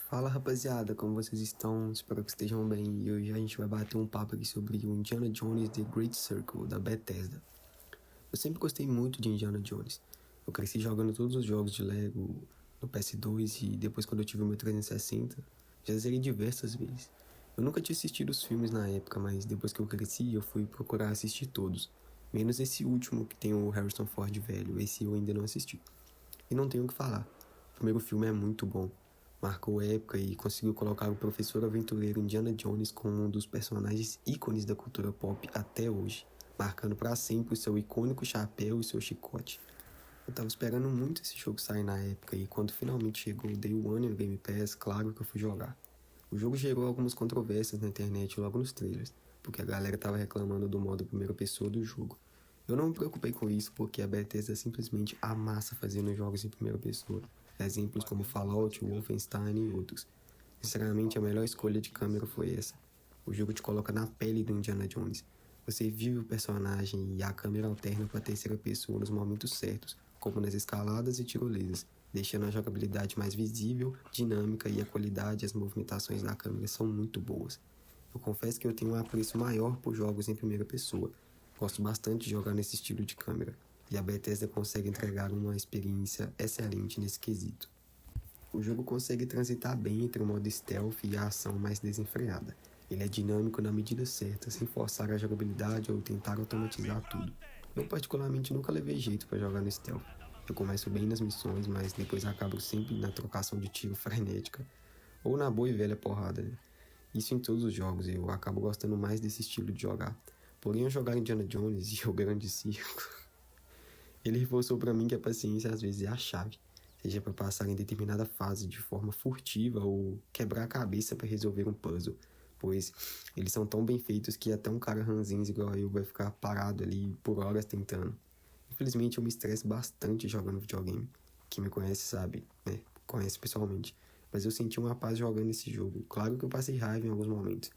Fala rapaziada, como vocês estão? Espero que estejam bem. E hoje a gente vai bater um papo aqui sobre o Indiana Jones The Great Circle, da Bethesda. Eu sempre gostei muito de Indiana Jones. Eu cresci jogando todos os jogos de Lego no PS2 e depois quando eu tive o meu 360, já zerei diversas vezes. Eu nunca tinha assistido os filmes na época, mas depois que eu cresci eu fui procurar assistir todos. Menos esse último que tem o Harrison Ford velho, esse eu ainda não assisti. E não tenho o que falar. O primeiro filme é muito bom. Marcou época e conseguiu colocar o professor aventureiro Indiana Jones como um dos personagens ícones da cultura pop até hoje, marcando para sempre o seu icônico chapéu e seu chicote. Eu tava esperando muito esse jogo sair na época e quando finalmente chegou o Day One no Game Pass, claro que eu fui jogar. O jogo gerou algumas controvérsias na internet logo nos trailers, porque a galera tava reclamando do modo primeira pessoa do jogo. Eu não me preocupei com isso porque a Bethesda simplesmente amassa fazendo jogos em primeira pessoa. Exemplos como Fallout, Wolfenstein e outros. Sinceramente, a melhor escolha de câmera foi essa. O jogo te coloca na pele do Indiana Jones. Você vive o personagem e a câmera alterna para a terceira pessoa nos momentos certos, como nas escaladas e tirolesas, deixando a jogabilidade mais visível, dinâmica e a qualidade e as movimentações da câmera são muito boas. Eu confesso que eu tenho um apreço maior por jogos em primeira pessoa. Gosto bastante de jogar nesse estilo de câmera, e a Bethesda consegue entregar uma experiência excelente nesse quesito. O jogo consegue transitar bem entre o modo stealth e a ação mais desenfreada. Ele é dinâmico na medida certa, sem forçar a jogabilidade ou tentar automatizar tudo. Eu particularmente nunca levei jeito para jogar no stealth. Eu começo bem nas missões, mas depois acabo sempre na trocação de tiro frenética, ou na boa e velha porrada, né? Isso em todos os jogos, eu acabo gostando mais desse estilo de jogar. Porém, ao jogar Indiana Jones e o Grande Circo, ele reforçou para mim que a paciência às vezes é a chave, seja para passar em determinada fase de forma furtiva ou quebrar a cabeça para resolver um puzzle, pois eles são tão bem feitos que até um cara ranzinza igual eu vai ficar parado ali por horas tentando. Infelizmente eu me estresso bastante jogando videogame. Quem me conhece sabe, né? Conhece pessoalmente. Mas eu senti uma paz jogando esse jogo. Claro que eu passei raiva em alguns momentos.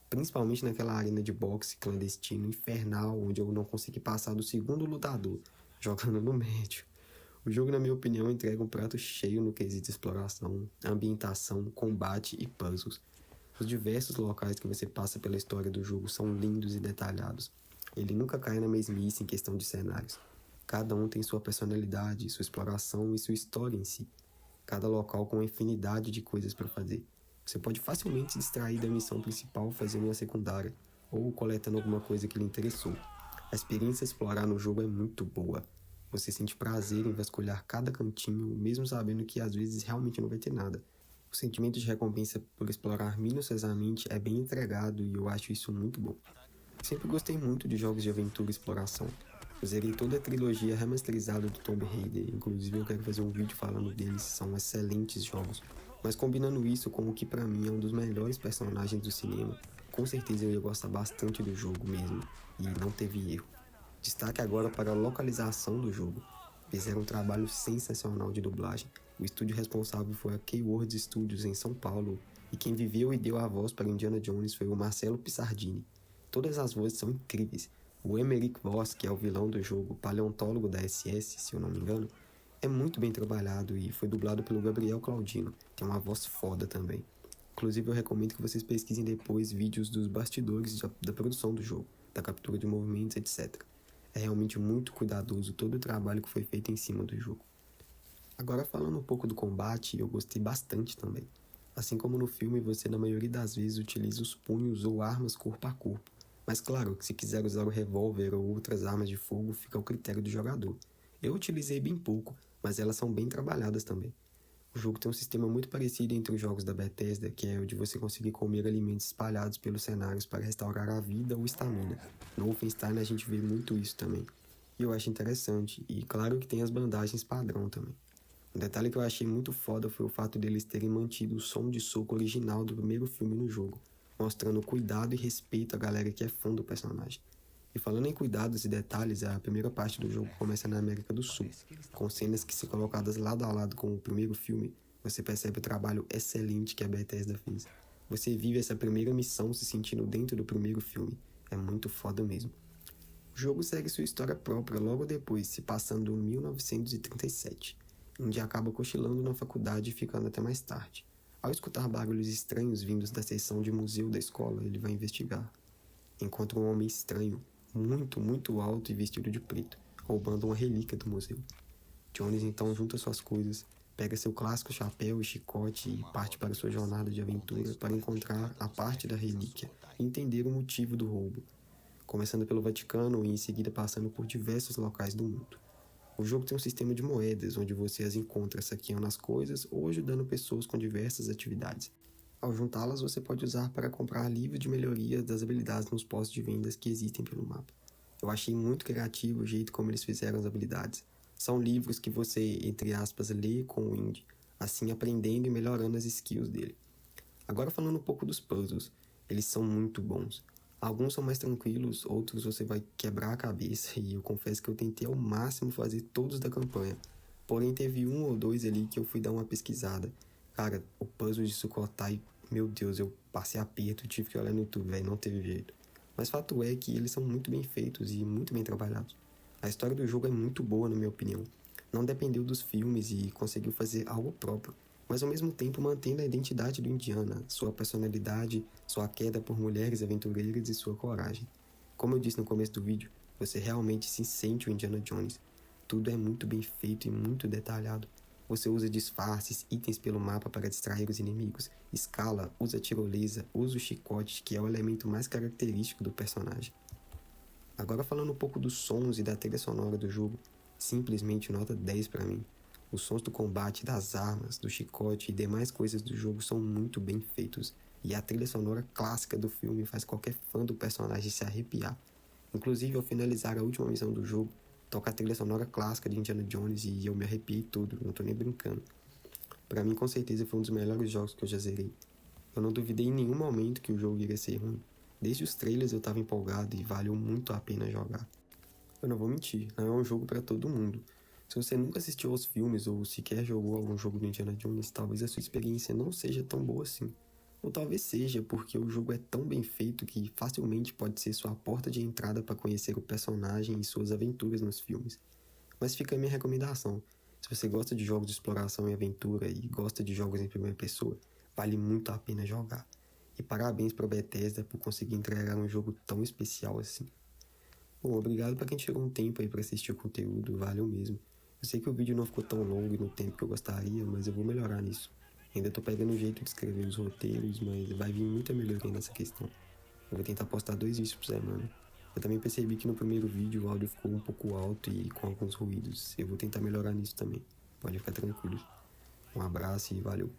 Principalmente naquela arena de boxe clandestino infernal, onde eu não consegui passar do segundo lutador, jogando no médio. O jogo, na minha opinião, entrega um prato cheio no quesito exploração, ambientação, combate e puzzles. Os diversos locais que você passa pela história do jogo são lindos e detalhados. Ele nunca cai na mesmice em questão de cenários. Cada um tem sua personalidade, sua exploração e sua história em si. Cada local com uma infinidade de coisas para fazer. Você pode facilmente se distrair da missão principal fazendo uma secundária, ou coletando alguma coisa que lhe interessou. A experiência de explorar no jogo é muito boa. Você sente prazer em vasculhar cada cantinho, mesmo sabendo que às vezes realmente não vai ter nada. O sentimento de recompensa por explorar minuciosamente é bem entregado e eu acho isso muito bom. Sempre gostei muito de jogos de aventura e exploração. Eu zerei toda a trilogia remasterizada do Tomb Raider, inclusive eu quero fazer um vídeo falando deles, são excelentes jogos. Mas combinando isso com o que pra mim é um dos melhores personagens do cinema, com certeza eu ia gostar bastante do jogo mesmo, e não teve erro. Destaque agora para a localização do jogo. Fizeram um trabalho sensacional de dublagem. O estúdio responsável foi a Keywords Studios em São Paulo, e quem viveu e deu a voz para Indiana Jones foi o Marcelo Pissardini. Todas as vozes são incríveis. O Emerick Voss, que é o vilão do jogo, paleontólogo da SS, se eu não me engano, é muito bem trabalhado e foi dublado pelo Gabriel Claudino, que é uma voz foda também. Inclusive eu recomendo que vocês pesquisem depois vídeos dos bastidores da produção do jogo, da captura de movimentos, etc. É realmente muito cuidadoso todo o trabalho que foi feito em cima do jogo. Agora falando um pouco do combate, eu gostei bastante também. Assim como no filme, você na maioria das vezes utiliza os punhos ou armas corpo a corpo. Mas claro, que se quiser usar o revólver ou outras armas de fogo, fica ao critério do jogador. Eu utilizei bem pouco, mas elas são bem trabalhadas também. O jogo tem um sistema muito parecido entre os jogos da Bethesda, que é o de você conseguir comer alimentos espalhados pelos cenários para restaurar a vida ou estamina. No Wolfenstein a gente vê muito isso também. E eu acho interessante, e claro que tem as bandagens padrão também. Um detalhe que eu achei muito foda foi o fato deles terem mantido o som de soco original do primeiro filme no jogo, mostrando cuidado e respeito à galera que é fã do personagem. E falando em cuidados e detalhes, a primeira parte do jogo começa na América do Sul, com cenas que, se colocadas lado a lado com o primeiro filme, você percebe o trabalho excelente que a Bethesda fez. Você vive essa primeira missão se sentindo dentro do primeiro filme. É muito foda mesmo. O jogo segue sua história própria logo depois, se passando em 1937, onde acaba cochilando na faculdade e ficando até mais tarde. Ao escutar barulhos estranhos vindos da seção de museu da escola, ele vai investigar. Encontra um homem estranho, muito alto e vestido de preto, roubando uma relíquia do museu. Jones então junta suas coisas, pega seu clássico chapéu e chicote e parte para sua jornada de aventura para encontrar a parte da relíquia e entender o motivo do roubo, começando pelo Vaticano e em seguida passando por diversos locais do mundo. O jogo tem um sistema de moedas, onde você as encontra saqueando as coisas ou ajudando pessoas com diversas atividades. Ao juntá-las, você pode usar para comprar livros de melhoria das habilidades nos postos de vendas que existem pelo mapa. Eu achei muito criativo o jeito como eles fizeram as habilidades. São livros que você, entre aspas, lê com o indie, assim aprendendo e melhorando as skills dele. Agora falando um pouco dos puzzles, eles são muito bons. Alguns são mais tranquilos, outros você vai quebrar a cabeça e eu confesso que eu tentei ao máximo fazer todos da campanha. Porém teve um ou dois ali que eu fui dar uma pesquisada. Cara, o puzzle de Sukhothai, meu Deus, eu passei aperto e tive que olhar no YouTube, velho, não teve jeito. Mas fato é que eles são muito bem feitos e muito bem trabalhados. A história do jogo é muito boa, na minha opinião. Não dependeu dos filmes e conseguiu fazer algo próprio, mas ao mesmo tempo mantendo a identidade do Indiana, sua personalidade, sua queda por mulheres aventureiras e sua coragem. Como eu disse no começo do vídeo, você realmente se sente o Indiana Jones. Tudo é muito bem feito e muito detalhado. Você usa disfarces, itens pelo mapa para distrair os inimigos, escala, usa tirolesa, usa o chicote, que é o elemento mais característico do personagem. Agora falando um pouco dos sons e da trilha sonora do jogo, simplesmente nota 10 para mim. Os sons do combate, das armas, do chicote e demais coisas do jogo são muito bem feitos, e a trilha sonora clássica do filme faz qualquer fã do personagem se arrepiar. Inclusive, ao finalizar a última missão do jogo, toca a trilha sonora clássica de Indiana Jones e eu me arrepiei todo, não tô nem brincando. Pra mim, com certeza, foi um dos melhores jogos que eu já zerei. Eu não duvidei em nenhum momento que o jogo iria ser ruim. Desde os trailers eu tava empolgado e valeu muito a pena jogar. Eu não vou mentir, não é um jogo pra todo mundo. Se você nunca assistiu aos filmes ou sequer jogou algum jogo do Indiana Jones, talvez a sua experiência não seja tão boa assim. Ou talvez seja porque o jogo é tão bem feito que facilmente pode ser sua porta de entrada para conhecer o personagem e suas aventuras nos filmes. Mas fica a minha recomendação. Se você gosta de jogos de exploração e aventura e gosta de jogos em primeira pessoa, vale muito a pena jogar. E parabéns para a Bethesda por conseguir entregar um jogo tão especial assim. Bom, obrigado para quem tirou um tempo aí para assistir o conteúdo, valeu mesmo. Eu sei que o vídeo não ficou tão longo e no tempo que eu gostaria, mas eu vou melhorar nisso. Ainda tô pegando o jeito de escrever os roteiros, mas vai vir muita melhoria nessa questão. Eu vou tentar postar 2 vídeos por semana. Eu também percebi que no primeiro vídeo o áudio ficou um pouco alto e com alguns ruídos. Eu vou tentar melhorar nisso também. Pode ficar tranquilo. Um abraço e valeu.